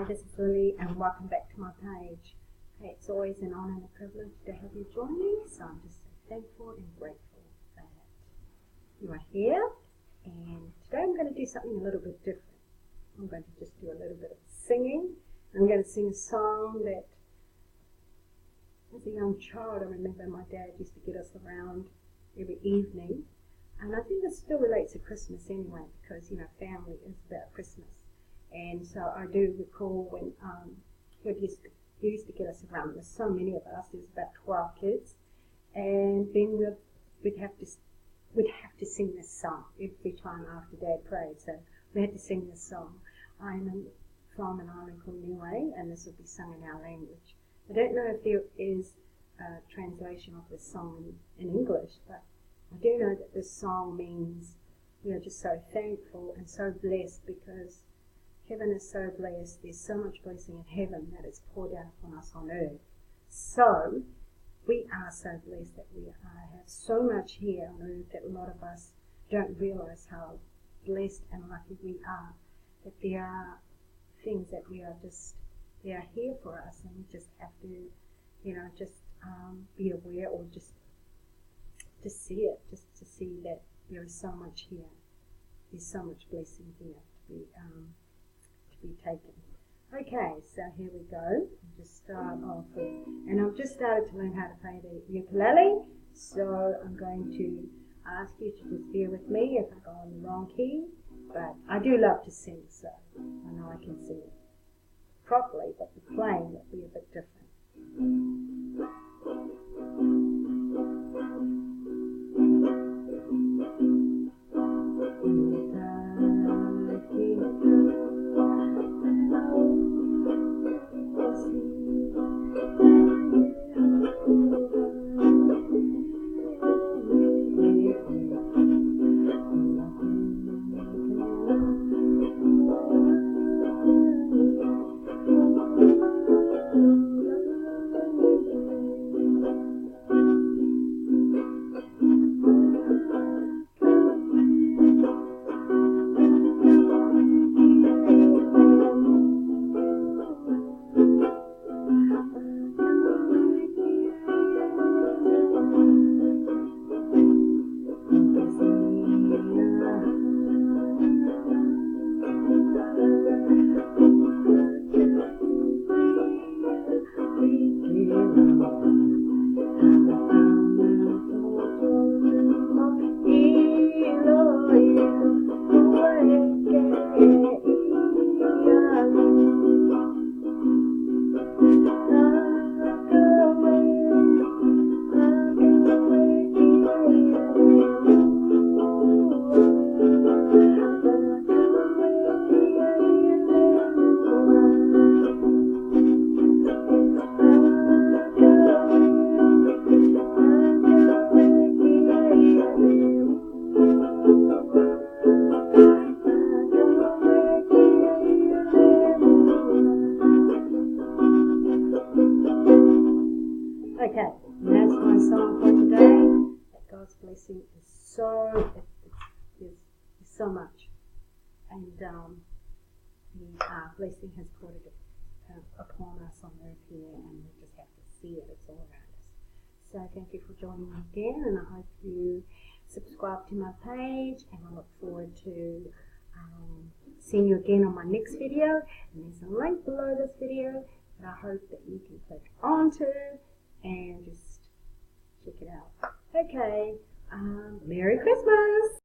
Hi, this is Lily and welcome back to my page. Okay, it's always an honour and a privilege to have you join me, so I'm just so thankful and grateful that you are here. And today I'm going to do something a little bit different. I'm going to just do a little bit of singing. I'm going to sing a song that as a young child I remember my dad used to get us around every evening. And I think this still relates to Christmas anyway, because family is about Christmas. And so I do recall when he used to get us around. There's so many of us. There's about 12 kids, and then we'd have to sing this song every time after Dad prayed. So we had to sing this song. I'm from an island called Niue, and this will be sung in our language. I don't know if there is a translation of this song in English, but I do know that this song means we are just so thankful and so blessed because heaven is so blessed. There's so much blessing in heaven that is poured out upon us on earth. So we are so blessed that we have so much here on earth that a lot of us don't realize how blessed and lucky we are. That there are things that they are here for us, and we just have to, be aware or just to see it, just to see that there is so much here. There's so much blessing here to be taken. Okay, so here we go. I'll just start off with, and I've just started to learn how to play the ukulele, so I'm going to ask you to just bear with me if I go on the wrong key, but I do love to sing, so I know I can sing it properly, but the playing will be a bit different. Okay, and that's my song for today. That God's blessing is there's so much, and the blessing has poured it upon us on earth here, and we just have to see it. It's all around us. So thank you for joining me again, and I hope you subscribe to my page, and I look forward to seeing you again on my next video. And there's a link below this video that I hope that you can click onto and just check it out. Okay, Merry Christmas!